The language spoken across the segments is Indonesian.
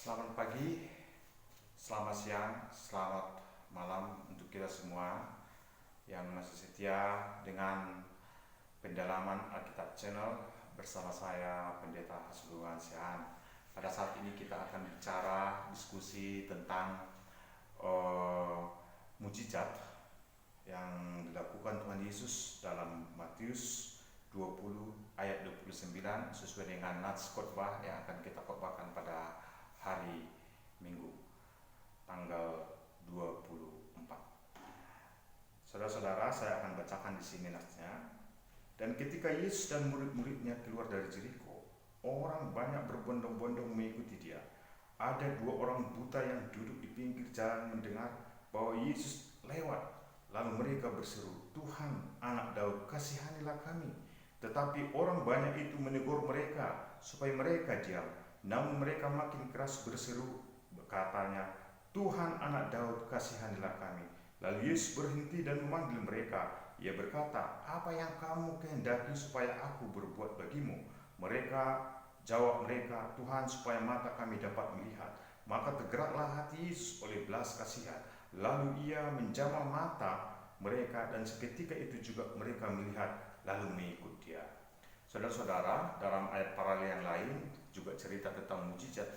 Selamat pagi, selamat siang, selamat malam untuk kita semua yang masih setia dengan pendalaman Alkitab Channel bersama saya Pendeta Hasbulungan Sian. Pada saat ini kita akan bicara diskusi tentang mujizat yang dilakukan Tuhan Yesus dalam Matius 20 ayat 29 sesuai dengan nats khotbah yang akan kita khotbahkan pada hari Minggu tanggal 24. Saudara-saudara, saya akan bacakan di sini natsnya. Dan ketika Yesus dan murid-muridnya keluar dari Jeriko, orang banyak berbondong-bondong mengikuti dia. Ada dua orang buta yang duduk di pinggir jalan mendengar bahwa Yesus lewat. Lalu mereka berseru, "Tuhan, Anak Daud, kasihanilah kami." Tetapi orang banyak itu menegur mereka supaya mereka diam. Namun mereka makin keras berseru, katanya, "Tuhan, Anak Daud, kasihanilah kami." Lalu Yesus berhenti dan memanggil mereka. Ia berkata, "Apa yang kamu kehendaki supaya aku berbuat bagimu?" Jawab mereka, "Tuhan, supaya mata kami dapat melihat." Maka tergeraklah hati Yesus oleh belas kasihan. Lalu ia menjamah mata mereka, dan seketika itu juga mereka melihat lalu mengikut dia. Saudara-saudara, dalam ayat paralel yang lain juga cerita tentang mujizat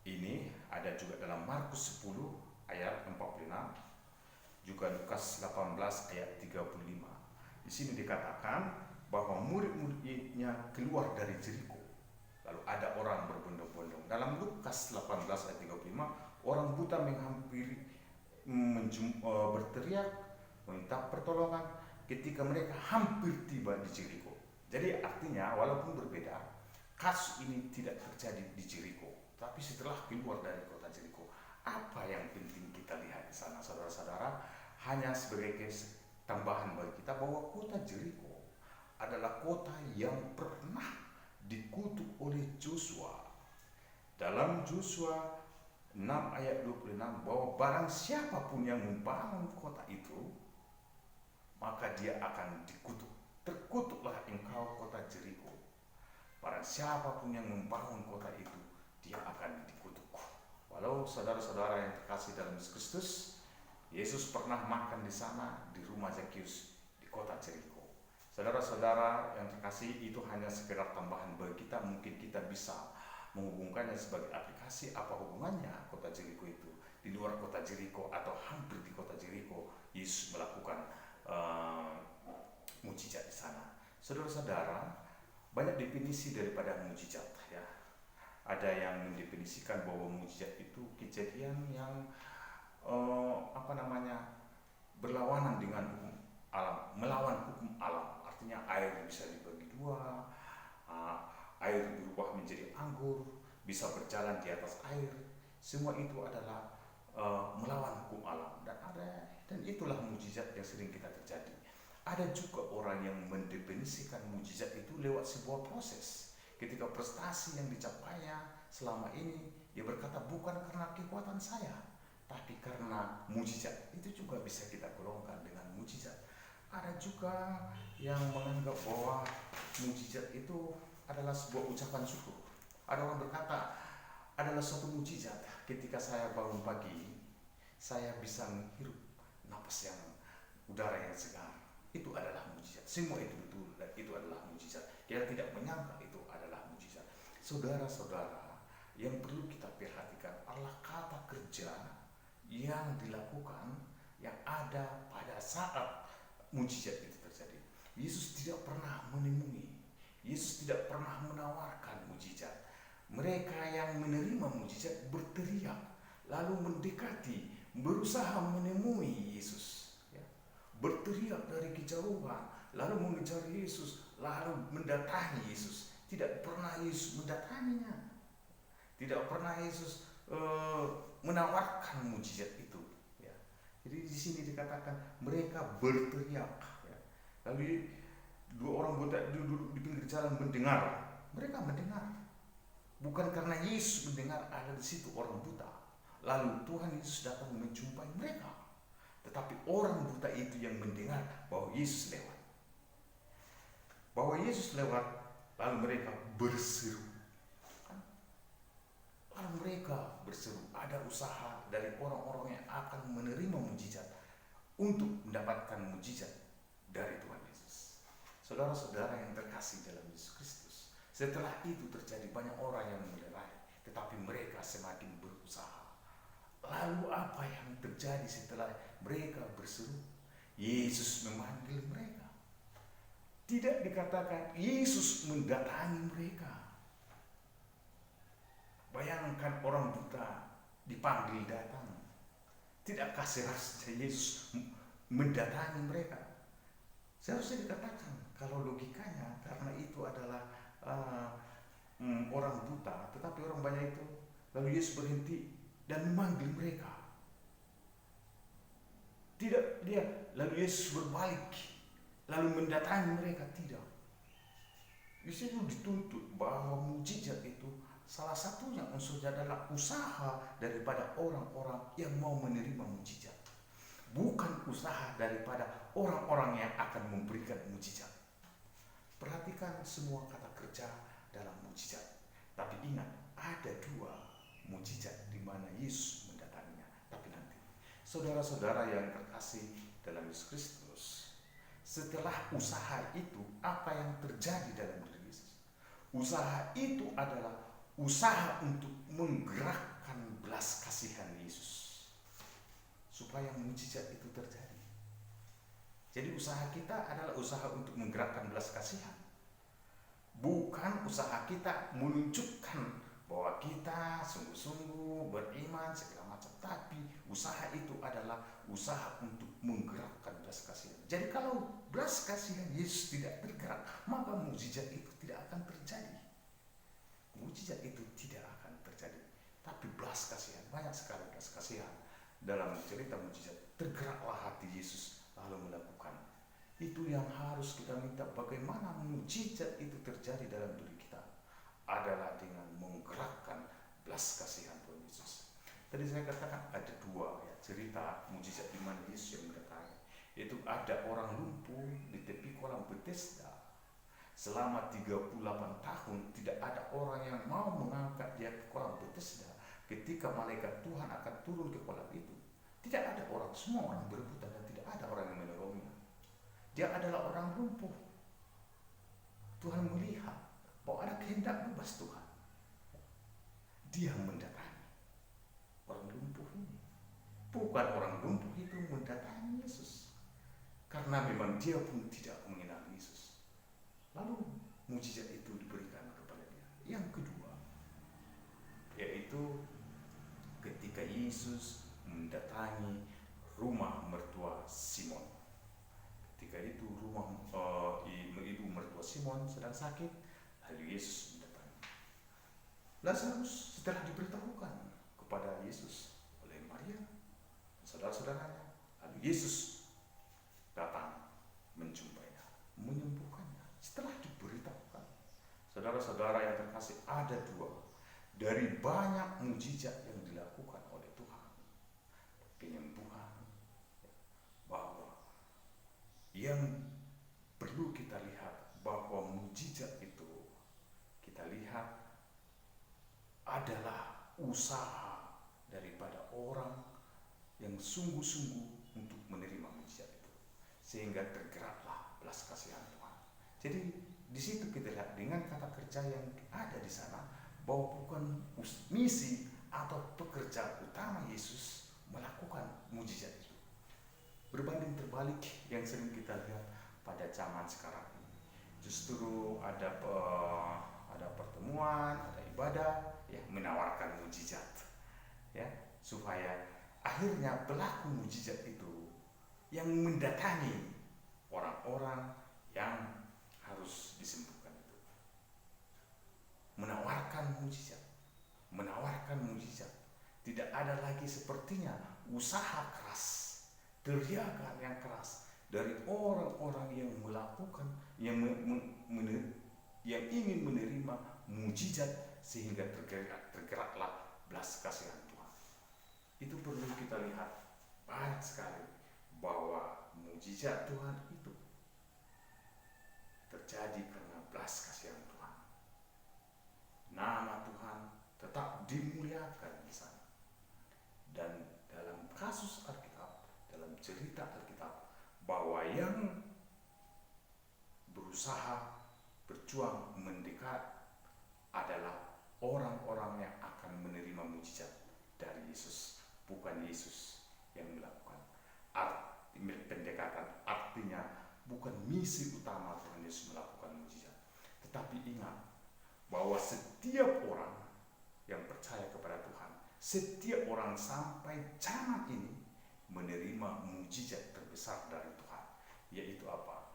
ini ada juga dalam Markus 10 ayat 46, juga Lukas 18 ayat 35. Di sini dikatakan bahwa murid-muridnya keluar dari Jeriko. Lalu ada orang berbondong-bondong. Dalam Lukas 18 ayat 35, orang buta menghampiri, berteriak, meminta pertolongan ketika mereka hampir tiba di Jeriko. Jadi artinya walaupun berbeda, kasus ini tidak terjadi di Jeriko, tapi setelah keluar dari kota Jeriko. Apa yang penting kita lihat di sana, saudara-saudara? Hanya sebagai tambahan bagi kita bahwa kota Jeriko adalah kota yang pernah dikutuk oleh Joshua. Dalam Joshua 6 ayat 26, bahwa barang siapapun yang membangun kota itu, maka dia akan dikutuk. Terkutuklah engkau kota Jeriko. Barang siapapun yang membangun kota itu, dia akan dikutuk. Walau saudara-saudara yang terkasih dalam Yesus Kristus, Yesus pernah makan di sana, di rumah Zakheus, di kota Jeriko. Saudara-saudara yang terkasih, itu hanya sekedar tambahan bagi kita. Mungkin kita bisa menghubungkannya sebagai aplikasi. Apa hubungannya kota Jeriko itu? Di luar kota Jeriko atau hampir di kota Jeriko, Yesus melakukan mujizat di sana. Saudara-saudara, banyak definisi daripada mujizat, ya. Ada yang mendefinisikan bahwa mujizat itu kejadian yang berlawanan dengan hukum alam, melawan hukum alam. Artinya air bisa dibagi dua, air berubah menjadi anggur, bisa berjalan di atas air. Semua itu adalah melawan hukum alam, dan itulah mujizat yang sering kita terjadi. Ada juga orang yang mendefinisikan mujizat itu lewat sebuah proses. Ketika prestasi yang dicapainya selama ini, dia berkata, bukan karena kekuatan saya, tapi karena mujizat. Itu juga bisa kita golongkan dengan mujizat. Ada juga yang menganggap bahwa mujizat itu adalah sebuah ucapan syukur. Ada orang berkata, adalah suatu mujizat ketika saya bangun pagi, saya bisa menghirup napas yang udara yang segar. Itu adalah mujizat. Semua itu betul dan itu adalah mujizat. Kita tidak menyangka itu adalah mujizat. Saudara-saudara, yang perlu kita perhatikan adalah kata kerja yang dilakukan, yang ada pada saat mujizat itu terjadi. Yesus tidak pernah menemui, Yesus tidak pernah menawarkan mujizat. Mereka yang menerima mujizat berteriak, lalu mendekati, berusaha menemui Yesus, ya. Berteriak dari kejauhan, lalu mengejar Yesus, lalu mendatangi Yesus. Tidak pernah Yesus mendatanginya, tidak pernah Yesus menawarkan mujizat itu, ya. Jadi di sini dikatakan mereka berteriak, ya. Lalu dua orang buta duduk di pinggir jalan mendengar. Mereka mendengar, bukan karena Yesus mendengar ada di situ orang buta. Lalu Tuhan Yesus datang menjumpai mereka, tetapi orang buta itu yang mendengar bahwa Yesus lewat. Lalu mereka berseru. Lalu mereka berseru, ada usaha dari orang-orang yang akan menerima mujizat untuk mendapatkan mujizat dari Tuhan Yesus. Saudara-saudara yang terkasih dalam Yesus Kristus, setelah itu terjadi banyak orang yang melerai, tetapi mereka semakin berusaha. Lalu apa yang terjadi setelah mereka berseru? Yesus memanggil mereka. Tidak dikatakan Yesus mendatangi mereka. Bayangkan orang buta dipanggil datang. Tidakkah seharusnya Yesus mendatangi mereka? Seharusnya dikatakan, kalau logikanya, karena itu adalah orang buta, tetapi orang banyak itu, lalu Yesus berhenti dan memanggil mereka. Tidak, lalu Yesus berbalik lalu mendatangi mereka. Tidak. Di situ dituntut bahwa mujizat itu salah satunya unsurnya adalah usaha daripada orang-orang yang mau menerima mujizat, bukan usaha daripada orang-orang yang akan memberikan mujizat. Perhatikan semua kata kerja dalam mujizat. Tapi ingat, ada dua mujizat di mana Yesus mendatanginya. Tapi nanti, saudara-saudara yang terkasih dalam Yesus Kristus, setelah usaha itu, apa yang terjadi dalam diri Yesus? Usaha itu adalah usaha untuk menggerakkan belas kasihan Yesus supaya mujizat itu terjadi. Jadi usaha kita adalah usaha untuk menggerakkan belas kasihan, bukan usaha kita menunjukkan bahwa kita sungguh-sungguh beriman segala macam. Tapi usaha itu adalah usaha untuk menggerakkan belas kasihan. Jadi kalau belas kasihan Yesus tidak tergerak, maka mujizat itu tidak akan terjadi. Mujizat itu tidak akan terjadi. Tapi belas kasihan, banyak sekali belas kasihan dalam cerita mujizat. Tergeraklah hati Yesus lalu melakukan. Itu yang harus kita minta. Bagaimana mujizat itu terjadi dalam diri kita adalah dengan menggerakkan belas kasihan Tuhan Yesus. Tadi saya katakan ada dua cerita mujizat di mana Yesus yang mendatangi. Itu ada orang lumpuh di tepi kolam Bethesda. Selama 38 tahun tidak ada orang yang mau mengangkat dia ke kolam Bethesda. Ketika malaikat Tuhan akan turun ke kolam itu, tidak ada orang, semua orang berebutan dan tidak ada orang yang menolongnya. Dia adalah orang lumpuh. Tuhan melihat bahwa ada kehendak bebas Tuhan. Dia mendatangi orang lumpuh ini. Bukan orang lumpuh itu mendatangi Yesus, karena memang dia pun tidak mengenal Yesus. Lalu mujizat itu diberikan kepada dia. Yang kedua, yaitu ketika Yesus mendatangi rumah mertua Simon. Ketika itu ibu mertua Simon sedang sakit, lalu Yesus mendatangi. Lazarus setelah diberitahukan kepada Yesus oleh Maria, saudara-saudaranya, lalu Yesus datang menjumpainya, menyembuhkannya. Setelah diberitahukan, saudara-saudara yang terkasih, ada dua dari banyak mujizat yang dilakukan oleh Tuhan, penyembuhan, bahwa yang perlu kita lihat bahwa mujizat itu kita lihat adalah usaha daripada orang yang sungguh-sungguh untuk menerima mujizat itu, sehingga tergeraklah belas kasihan Tuhan. Jadi di situ kita lihat dengan kata kerja yang ada di sana bahwa bukan misi atau pekerjaan utama Yesus melakukan mujizat itu. Berbanding terbalik yang sering kita lihat pada zaman sekarang ini, justru ada pertemuan, ada ibadah, menawarkan mujizat, supaya akhirnya pelaku mujizat itu yang mendatangi orang-orang yang harus disembuhkan itu, menawarkan mujizat. Tidak ada lagi sepertinya usaha keras, teriakan yang keras dari orang-orang yang melakukan, yang ingin menerima mujizat sehingga tergeraklah belas kasihan Tuhan. Itu perlu kita lihat banyak sekali bahwa mujizat Tuhan itu terjadi karena belas kasihan Tuhan. Nama Tuhan tetap dimuliakan berusaha, berjuang mendekat adalah orang-orang yang akan menerima mujizat dari Yesus, bukan Yesus yang melakukan. Arti pendekatan artinya bukan misi utama Tuhan Yesus melakukan mujizat, tetapi ingat bahwa setiap orang yang percaya kepada Tuhan, setiap orang sampai zaman ini menerima mujizat terbesar dari Tuhan, yaitu apa?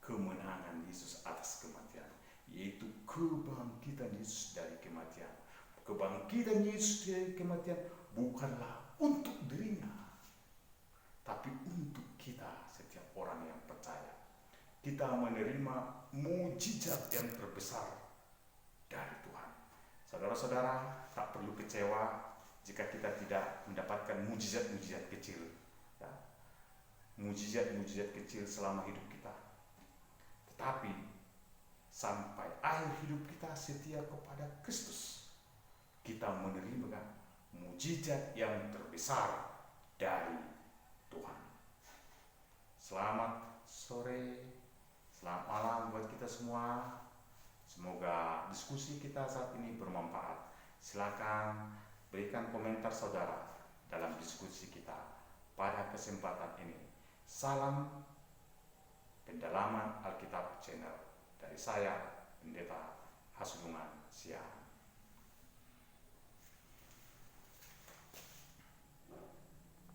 Kemenangan Yesus atas kematian, yaitu kebangkitan Yesus dari kematian. Kebangkitan Yesus dari kematian bukanlah untuk dirinya, tapi untuk kita, setiap orang yang percaya. Kita menerima mujizat yang terbesar dari Tuhan. Saudara-saudara, tak perlu kecewa jika kita tidak mendapatkan mujizat-mujizat kecil, ya. Mujizat-mujizat kecil selama hidup kita. Tetapi sampai akhir hidup kita setia kepada Kristus, kita menerima mujizat yang terbesar dari Tuhan. Selamat sore, selamat malam buat kita semua. Semoga diskusi kita saat ini bermanfaat. Silakan berikan komentar saudara dalam diskusi kita pada kesempatan ini. Salam Pendalaman Alkitab Channel dari saya, Pendeta Hasnungan Siang.